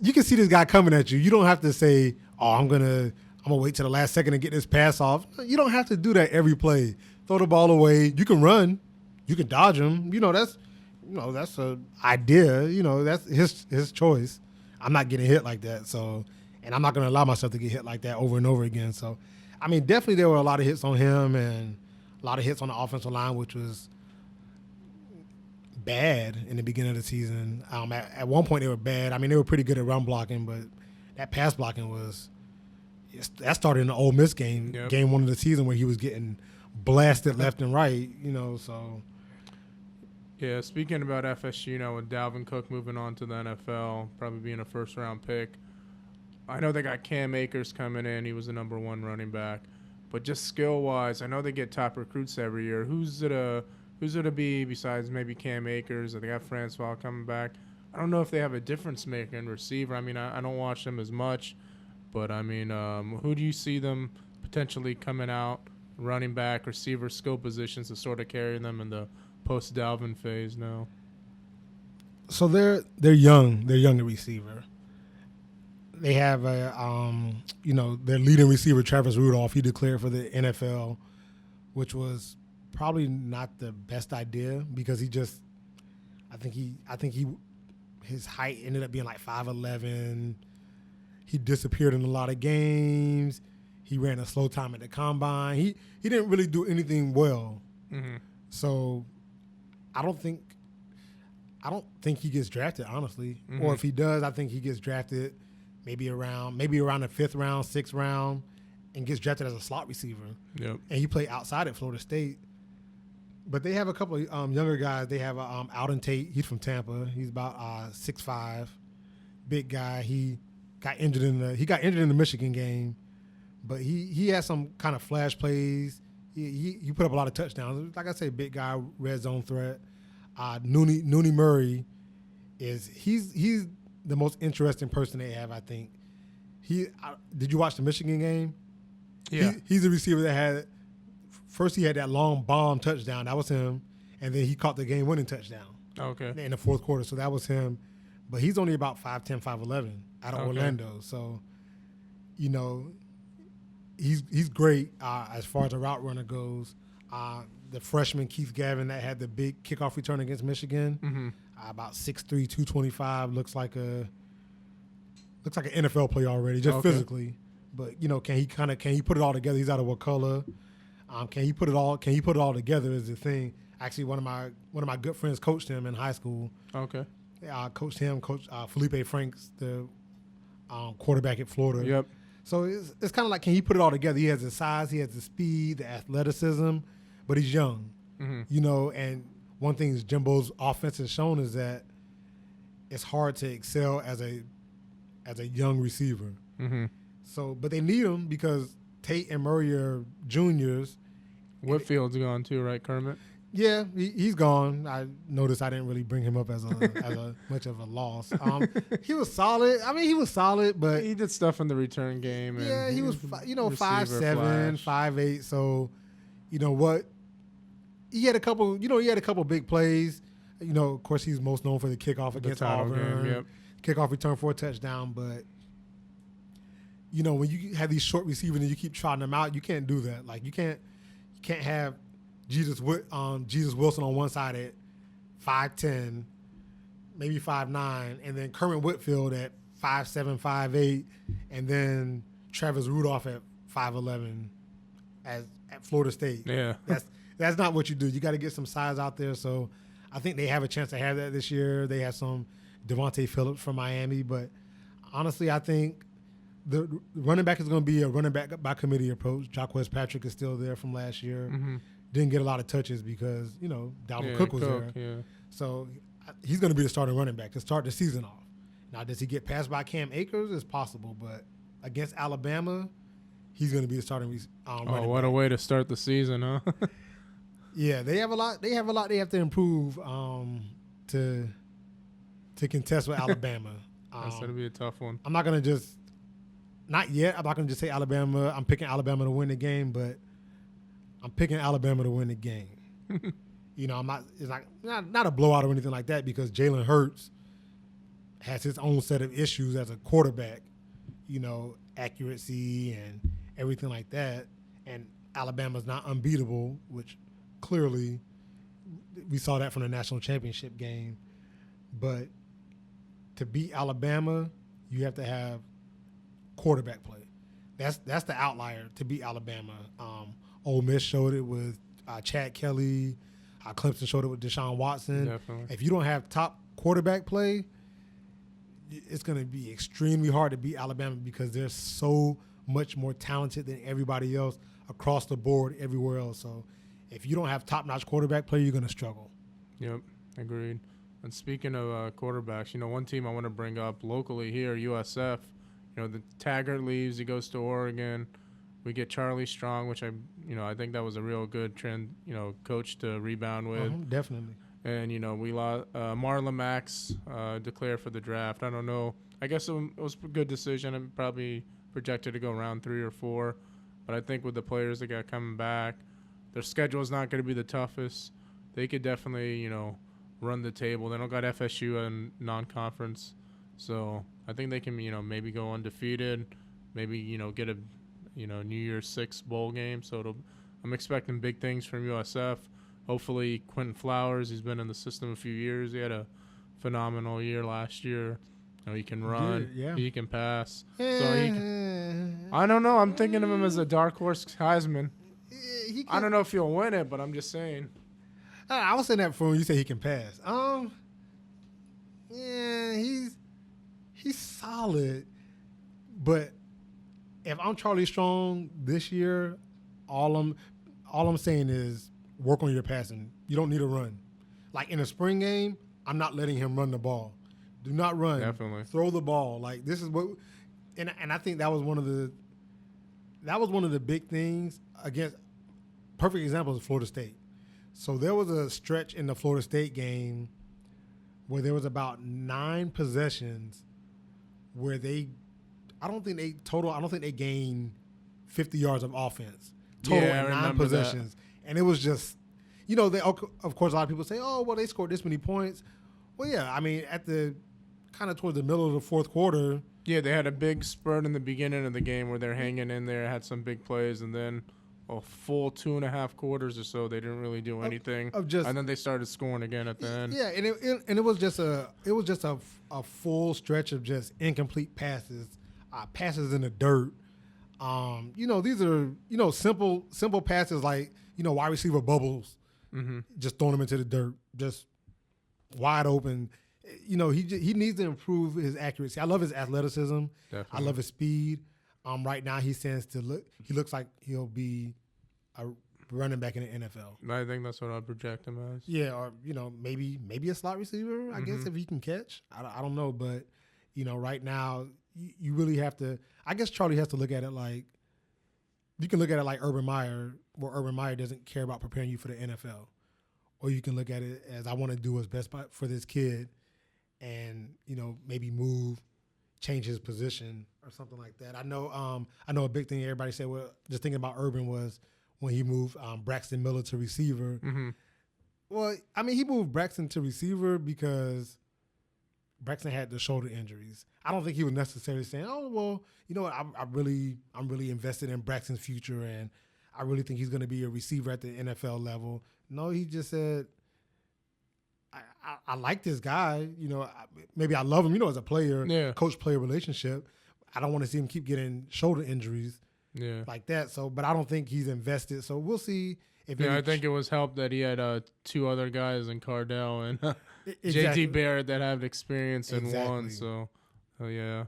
Speaker 1: you can see this guy coming at you. You don't have to say, "Oh, I'm gonna wait till the last second to get this pass off." You don't have to do that every play. Throw the ball away. You can run. You can dodge him. That's an idea. That's his choice. I'm not getting hit like that. So, and I'm not going to allow myself to get hit like that over and over again. So, I mean, definitely there were a lot of hits on him and a lot of hits on the offensive line, which was bad in the beginning of the season. At one point they were bad. I mean, they were pretty good at run blocking, but that pass blocking was That started in the Ole Miss game, game 1 of the season, where he was getting blasted left and right. So.
Speaker 2: Yeah, speaking about FSU, with Dalvin Cook moving on to the NFL, probably being a first-round pick. I know they got Cam Akers coming in. He was the number 1 running back. But just skill-wise, I know they get top recruits every year. Who's it to be besides maybe Cam Akers? They got Francois coming back. I don't know if they have a difference maker in receiver. I mean, I don't watch them as much. But, I mean, who do you see them potentially coming out, running back, receiver, skill positions to sort of carry them in the post-Dalvin phase now?
Speaker 1: So they're young. They're young at receiver. They have their leading receiver, Travis Rudolph. He declared for the NFL, which was probably not the best idea because his height ended up being like 5'11". He disappeared in a lot of games. He ran a slow time at the combine. He didn't really do anything well.
Speaker 2: Mm-hmm.
Speaker 1: So I don't think he gets drafted, honestly.
Speaker 2: Mm-hmm.
Speaker 1: Or if he does, I think he gets drafted maybe around the 5th round, 6th round, and gets drafted as a slot receiver.
Speaker 2: Yep.
Speaker 1: And he played outside at Florida State. But they have a couple of younger guys. They have Alden Tate. He's from Tampa. He's about 6'5", big guy. He got injured in the Michigan game, but he has some kind of flash plays. He put up a lot of touchdowns. Like I say, big guy, red zone threat. Nooney Murray he's the most interesting person they have, I think. Did you watch the Michigan game?
Speaker 2: Yeah.
Speaker 1: He's a receiver that he had that long bomb touchdown. That was him. And then he caught the game-winning touchdown.
Speaker 2: Okay.
Speaker 1: In the fourth quarter. So that was him. But he's only about 5'10", 5'11" out of Orlando. So, he's great as far as the route runner goes. The freshman Keith Gavin that had the big kickoff return against Michigan,
Speaker 2: mm-hmm.
Speaker 1: About 6'3", 225, looks like an NFL player already, just physically. But can he put it all together? He's out of Wakulla. Can he put it all together is the thing. Actually, one of my good friends coached him in high school.
Speaker 2: Okay.
Speaker 1: Coached Felipe Franks, the quarterback at Florida.
Speaker 2: Yep.
Speaker 1: So it's kind of like, can he put it all together? He has the size, he has the speed, the athleticism, but he's young.
Speaker 2: Mm-hmm.
Speaker 1: And one thing Jimbo's offense has shown is that it's hard to excel as a young receiver.
Speaker 2: Mm-hmm.
Speaker 1: So, but they need him because Tate and Murray are juniors.
Speaker 2: Whitfield's gone too, right, Kermit?
Speaker 1: Yeah, he's gone. I noticed I didn't really bring him up as a much of a loss. He was solid. I mean, he was solid, but
Speaker 2: he did stuff in the return game.
Speaker 1: Yeah, he was 5'7", 5'8". So, what? He had a couple big plays. Of course, he's most known for the kickoff against Auburn.
Speaker 2: Game, yep.
Speaker 1: Kickoff return for a touchdown, but when you have these short receivers and you keep trotting them out, you can't do that. Like you can't have Jesus Wilson on one side at 5'10", maybe 5'9", and then Kermit Whitfield at 5'7", 5'8", and then Travis Rudolph at 5'11" at Florida State.
Speaker 2: Yeah.
Speaker 1: That's not what you do. You got to get some size out there. So I think they have a chance to have that this year. They have some Devontae Phillips from Miami, but honestly, I think the running back is going to be a running back by committee approach. Jacquez Patrick is still there from last year.
Speaker 2: Mm-hmm.
Speaker 1: Didn't get a lot of touches because, Dalvin Cook was there.
Speaker 2: Yeah.
Speaker 1: So he's going to be the starting running back to start the season off. Now, does he get passed by Cam Akers? It's possible, but against Alabama, he's going to be the starting running back.
Speaker 2: What a way to start the season, huh?
Speaker 1: Yeah, they have a lot they have to improve to contest with Alabama.
Speaker 2: That's going to be a tough one.
Speaker 1: I'm not going to not yet. I'm not going to just say Alabama. I'm picking Alabama to win the game, but I'm picking Alabama to win the game. I'm not. It's not a blowout or anything like that because Jalen Hurts has his own set of issues as a quarterback. Accuracy and everything like that. And Alabama's not unbeatable, which clearly we saw that from the national championship game. But to beat Alabama, you have to have quarterback play. That's the outlier to beat Alabama. Ole Miss showed it with Chad Kelly. Clemson showed it with Deshaun Watson.
Speaker 2: Definitely.
Speaker 1: If you don't have top quarterback play, it's going to be extremely hard to beat Alabama because they're so much more talented than everybody else across the board everywhere else. So if you don't have top-notch quarterback play, you're going to struggle.
Speaker 2: Yep, agreed. And speaking of quarterbacks, one team I want to bring up locally here, USF. The Taggart leaves, he goes to Oregon. We get Charlie Strong, which I think that was a real good trend, coach to rebound with.
Speaker 1: Definitely.
Speaker 2: And we lost Marlon Max declared for the draft. I don't know. I guess it was a good decision. I'm probably projected to go round 3 or 4, but I think with the players that got coming back, their schedule is not going to be the toughest. They could definitely run the table. They don't got FSU in non-conference, so I think they can maybe go undefeated, maybe get a New Year's 6 bowl game. So I'm expecting big things from USF. Hopefully Quentin Flowers, he's been in the system a few years. He had a phenomenal year last year. He can run.
Speaker 1: Yeah.
Speaker 2: He can pass. So I don't know. I'm thinking of him as a dark horse Heisman. I don't know if he'll win it, but I'm just saying.
Speaker 1: I was saying that for when you say he can pass. Yeah, he's solid. But if I'm Charlie Strong this year, all I'm saying is work on your passing. You don't need to run. Like in a spring game, I'm not letting him run the ball. Do not run.
Speaker 2: Definitely.
Speaker 1: Throw the ball. Like this is what, and I think that was one of the big things against. Perfect example is Florida State. So there was a stretch in the Florida State game where there was about 9 possessions where I don't think they gained 50 yards of offense. Total in 9 possessions. That. And it was just, of course, a lot of people say, oh, well, they scored this many points. Well, yeah, I mean, at the kind of towards the middle of the fourth quarter.
Speaker 2: Yeah, they had a big spurt in the beginning of the game where they're hanging in there, had some big plays, and then a full 2.5 quarters or so, they didn't really do anything. And then they started scoring again at the end.
Speaker 1: Yeah, and it was just a full stretch of just incomplete passes, passes in the dirt. These are simple passes like wide receiver bubbles, just throwing them into the dirt, just wide open. He needs to improve his accuracy. I love his athleticism.
Speaker 2: Definitely.
Speaker 1: I love his speed. Right now he looks like he'll be a running back in the NFL.
Speaker 2: I think that's what I'd project him as.
Speaker 1: Yeah, or maybe a slot receiver. I guess if he can catch. I don't know, but right now you really have to. I guess Charlie has to look at it like you can look at it like Urban Meyer, where Urban Meyer doesn't care about preparing you for the NFL, or you can look at it as I want to do what's best for this kid, and maybe change his position or something like that. I know a big thing everybody said, well, just thinking about Urban was when he moved Braxton Miller to receiver.
Speaker 2: Mm-hmm.
Speaker 1: Well, I mean, he moved Braxton to receiver because Braxton had the shoulder injuries. I don't think he was necessarily saying, oh, well, I'm really invested in Braxton's future and I really think he's going to be a receiver at the NFL level. No, he just said, I like this guy. Maybe I love him, as a player, coach-player relationship. I don't want to see him keep getting shoulder injuries like that. So, but I don't think he's invested. So we'll see.
Speaker 2: I think it was helped that he had 2 other guys in Cardell and
Speaker 1: exactly.
Speaker 2: JT Barrett that have experience in one. So, yeah.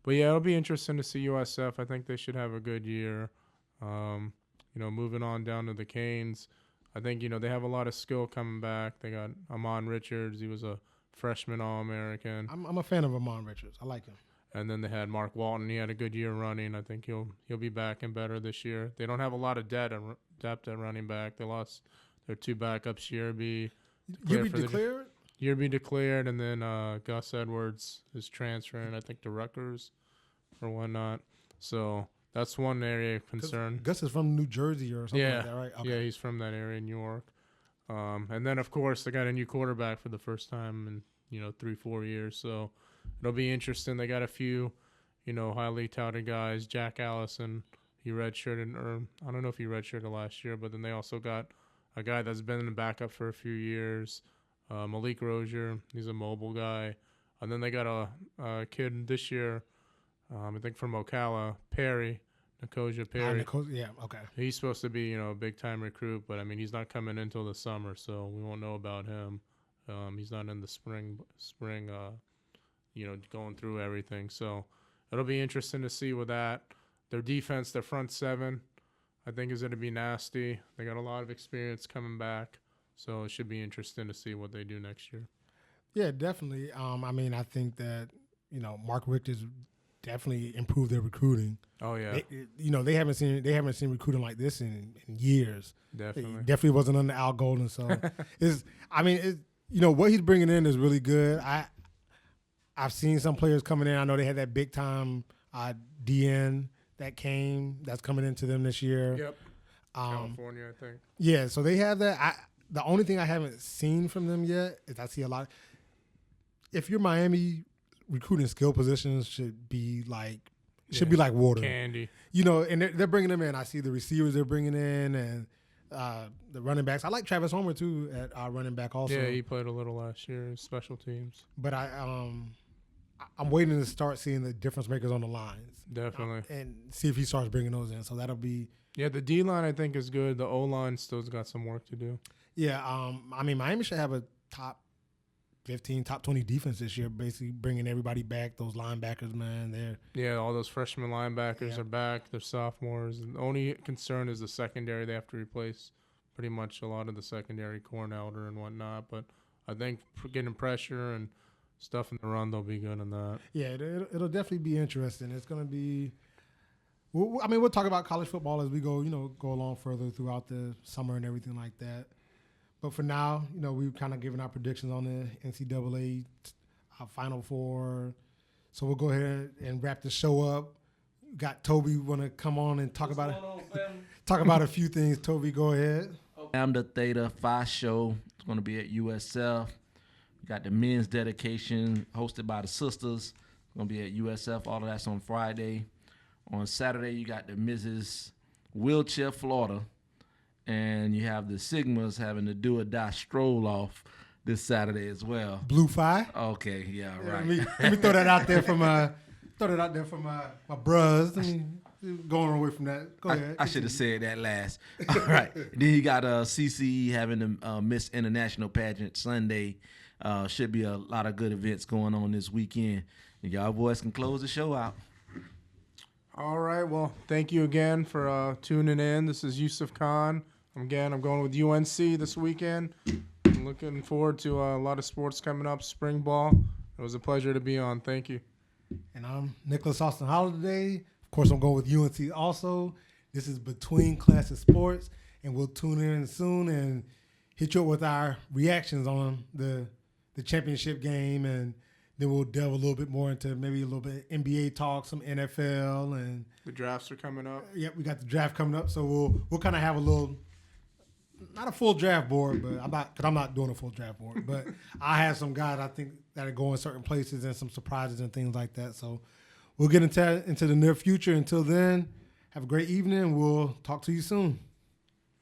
Speaker 2: But, yeah, it'll be interesting to see USF. I think they should have a good year. Moving on down to the Canes. I think, they have a lot of skill coming back. They got Amon Richards. He was a freshman All-American.
Speaker 1: I'm a fan of Amon Richards. I like him.
Speaker 2: And then they had Mark Walton. He had a good year running. I think he'll be back and better this year. They don't have a lot of depth at running back. They lost their 2 backups. Yearby declared, and then Gus Edwards is transferring, I think, to Rutgers or whatnot. So that's one area of concern.
Speaker 1: Gus is from New Jersey or something like that, right?
Speaker 2: Okay. Yeah, he's from that area in New York. And then, of course, they got a new quarterback for the first time in 3-4 years. So it'll be interesting. They got a few, highly touted guys. Jack Allison, he redshirted, or I don't know if he redshirted last year, but then they also got a guy that's been in the backup for a few years. Malik Rozier, he's a mobile guy. And then they got a kid this year, I think from Ocala, Perry. Nicosia Perry.
Speaker 1: Yeah, okay.
Speaker 2: He's supposed to be, a big-time recruit, but, I mean, he's not coming until the summer, so we won't know about him. He's not in the spring, going through everything. So it'll be interesting to see with that. Their defense, their front seven, I think is going to be nasty. They got a lot of experience coming back, so it should be interesting to see what they do next year.
Speaker 1: Yeah, definitely. I mean, I think that Mark Richter's definitely improved their recruiting.
Speaker 2: Oh yeah,
Speaker 1: they haven't seen recruiting like this in years.
Speaker 2: definitely.
Speaker 1: It definitely wasn't under Al Golden. So what he's bringing in is really good. I've seen some players coming in. I know they had that big time DN that's coming into them this year.
Speaker 2: Yep. California, I think.
Speaker 1: Yeah, so they have that. The only thing I haven't seen from them yet is I see a lot. If you're Miami, recruiting skill positions should be like water.
Speaker 2: Candy.
Speaker 1: And they're bringing them in. I see the receivers they're bringing in and the running backs. I like Travis Homer too at running back also.
Speaker 2: Yeah, he played a little last year in special teams.
Speaker 1: But I'm waiting to start seeing the difference makers on the lines.
Speaker 2: Definitely.
Speaker 1: And see if he starts bringing those in. So that'll be.
Speaker 2: Yeah, the D line I think is good. The O line still's got some work to do.
Speaker 1: Yeah, I mean Miami should have a top 15, top 20 defense this year. Basically bringing everybody back. Those linebackers, man,
Speaker 2: all those freshman linebackers are back. They're sophomores. The only concern is the secondary. They have to replace pretty much a lot of the secondary, Corn Elder and whatnot. But I think getting pressure and stuff in the run, they'll be good in that.
Speaker 1: Yeah, it'll definitely be interesting. It's going to be. We'll talk about college football as we go along further throughout the summer and everything like that. But for now, we've kind of given our predictions on the NCAA Final Four. So we'll go ahead and wrap the show up. Got Toby want to come on and talk about a few things. Toby, go ahead.
Speaker 3: Lambda Theta Phi show. It's going to be at USF. We got the men's dedication hosted by the sisters. It's going to be at USF. All of that's on Friday. On Saturday, you got the Mrs. Wheelchair Florida. And you have the Sigmas having to do or die stroll off this Saturday as well.
Speaker 1: Blue Phi.
Speaker 3: Okay, yeah, right.
Speaker 1: Let me throw that out there for my bros. Going away from that. Go ahead.
Speaker 3: I should have said that last. All right. Then you got CCE having the Miss International pageant Sunday. Should be a lot of good events going on this weekend. And y'all boys can close the show out.
Speaker 2: All right. Well, thank you again for tuning in. This is Yusuf Khan. I'm going with UNC this weekend. I'm looking forward to a lot of sports coming up, spring ball. It was a pleasure to be on. Thank you.
Speaker 1: And I'm Nicholas Austin Holiday. Of course, I'm going with UNC also. This is Between Classes Sports, and we'll tune in soon and hit you up with our reactions on the championship game, and then we'll delve a little bit more into maybe a little bit NBA talk, some NFL, and
Speaker 2: the drafts are coming up.
Speaker 1: Yep, we got the draft coming up, so we'll kind of have a little, not a full draft board, but I'm not doing a full draft board, but I have some guys I think that are going certain places and some surprises and things like that. So we'll get into the near future. Until then, have a great evening. We'll talk to you soon.